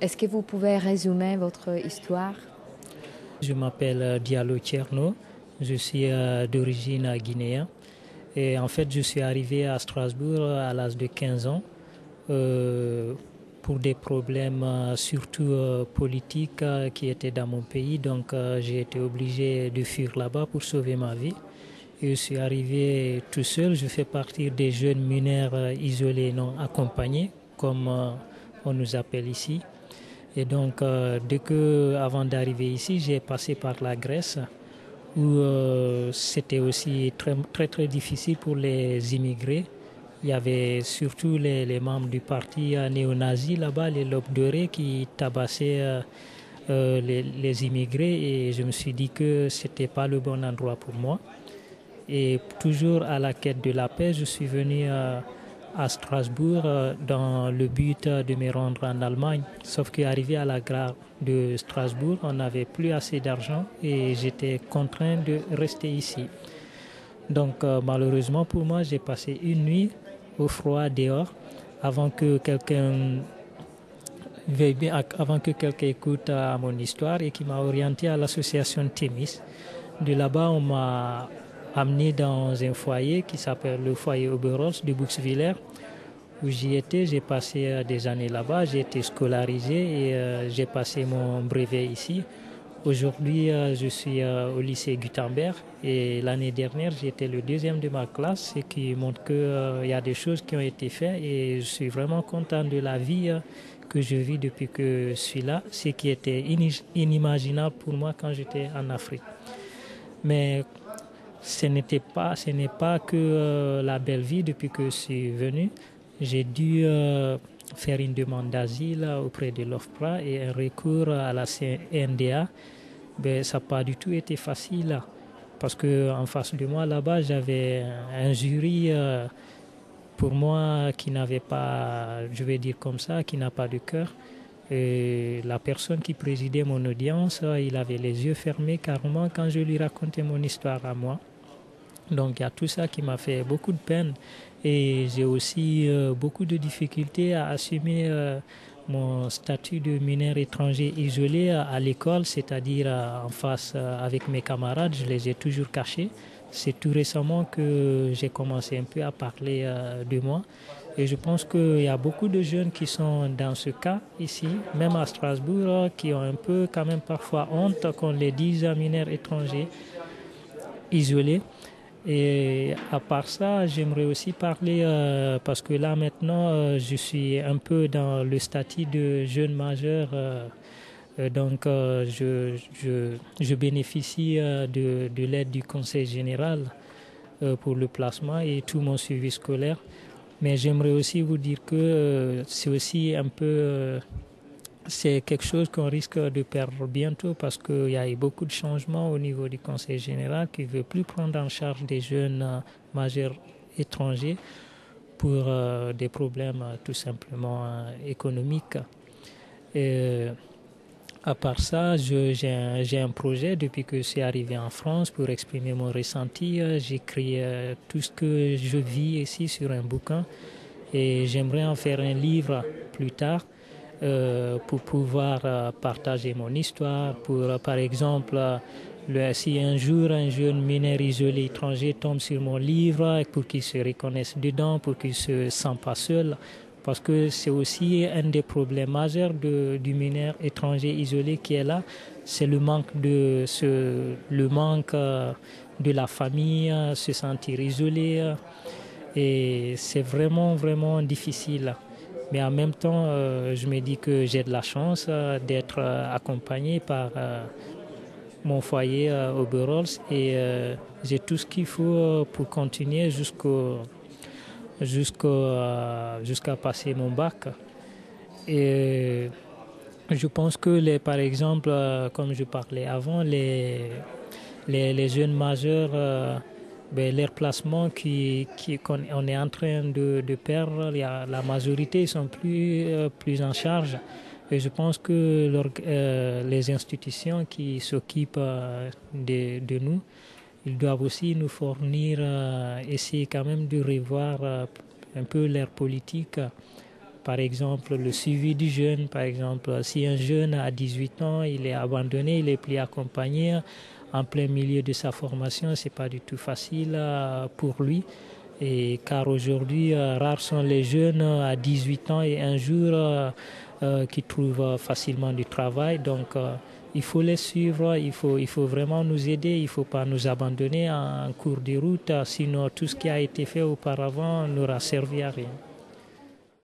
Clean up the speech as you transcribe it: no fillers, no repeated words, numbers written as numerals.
Est-ce que vous pouvez résumer votre histoire? Je m'appelle Diallo Tcherno, je suis d'origine guinéenne et en fait je suis arrivé à Strasbourg à l'âge de 15 ans euh, pour des problèmes surtout politiques qui étaient dans mon pays. Donc j'ai été obligé de fuir là-bas pour sauver ma vie. Et je suis arrivé tout seul, je fais partie des jeunes mineurs isolés non accompagnés comme on nous appelle ici. Et donc, avant d'arriver ici, j'ai passé par la Grèce, où c'était aussi très, très, très difficile pour les immigrés. Il y avait surtout les membres du parti néo-nazi là-bas, les lobes dorés, qui tabassaient les immigrés. Et je me suis dit que ce n'était pas le bon endroit pour moi. Et toujours à la quête de la paix, je suis venu à Strasbourg dans le but de me rendre en Allemagne. Sauf qu'arrivé à la gare de Strasbourg, on n'avait plus assez d'argent et j'étais contraint de rester ici. Donc malheureusement pour moi, j'ai passé une nuit au froid dehors avant que quelqu'un avant que quelqu'un écoute à mon histoire et qui m'a orienté à l'association Thémis. De là-bas, on m'a amené dans un foyer qui s'appelle le foyer Oberholz de Buxwiller, où j'y étais. J'ai passé des années là-bas, j'ai été scolarisé et j'ai passé mon brevet ici. Aujourd'hui, je suis au lycée Gutenberg et l'année dernière, j'étais le deuxième de ma classe, ce qui montre qu'il y a des choses qui ont été faites et je suis vraiment content de la vie que je vis depuis que je suis là, ce qui était inimaginable pour moi quand j'étais en Afrique. Mais ce n'est pas que la belle vie depuis que je suis venu. J'ai dû faire une demande d'asile auprès de l'OFPRA et un recours à la CNDA. Ben, ça n'a pas du tout été facile parce qu'en face de moi là-bas, j'avais un jury pour moi qui n'avait pas, je vais dire comme ça, qui n'a pas de cœur. Et la personne qui présidait mon audience, il avait les yeux fermés carrément quand je lui racontais mon histoire à moi. Donc il y a tout ça qui m'a fait beaucoup de peine et j'ai aussi beaucoup de difficultés à assumer mon statut de mineur étranger isolé à l'école, c'est-à-dire en face avec mes camarades, je les ai toujours cachés. C'est tout récemment que j'ai commencé un peu à parler de moi. Et je pense qu'il y a beaucoup de jeunes qui sont dans ce cas ici, même à Strasbourg, qui ont un peu quand même parfois honte qu'on les dise mineurs étrangers isolés. Et à part ça, j'aimerais aussi parler, parce que là maintenant, je suis un peu dans le statut de jeune majeur. Donc, je bénéficie de l'aide du Conseil général pour le placement et tout mon suivi scolaire. Mais j'aimerais aussi vous dire que c'est aussi un peu c'est quelque chose qu'on risque de perdre bientôt parce qu'il y a eu beaucoup de changements au niveau du Conseil général qui ne veut plus prendre en charge des jeunes majeurs étrangers pour des problèmes tout simplement économiques. Et, à part ça, j'ai un projet depuis que je suis arrivé en France pour exprimer mon ressenti. J'écris tout ce que je vis ici sur un bouquin et j'aimerais en faire un livre plus tard pour pouvoir partager mon histoire, pour par exemple si un jour un jeune mineur isolé étranger tombe sur mon livre, pour qu'il se reconnaisse dedans, pour qu'il ne se sente pas seul, parce que c'est aussi un des problèmes majeurs du mineur étranger isolé qui est là, c'est le manque de la famille, se sentir isolé, et c'est vraiment vraiment difficile. Mais en même temps, je me dis que j'ai de la chance d'être accompagné par mon foyer au Burrols et j'ai tout ce qu'il faut pour continuer jusqu'à passer mon bac. Et je pense que, par exemple, comme je parlais avant, les jeunes majeurs, leur placement qu'on est en train de perdre, la majorité ne sont plus en charge. Et je pense que les institutions qui s'occupent de nous, ils doivent aussi nous fournir, essayer quand même de revoir un peu leur politique Par exemple, le suivi du jeune. Par exemple, si un jeune a 18 ans, il est abandonné, il est plus accompagné en plein milieu de sa formation, ce n'est pas du tout facile pour lui. Et car aujourd'hui, rares sont les jeunes à 18 ans et un jour qui trouvent facilement du travail. Donc, il faut les suivre, il faut vraiment nous aider, il ne faut pas nous abandonner en cours de route, sinon tout ce qui a été fait auparavant n'aura servi à rien.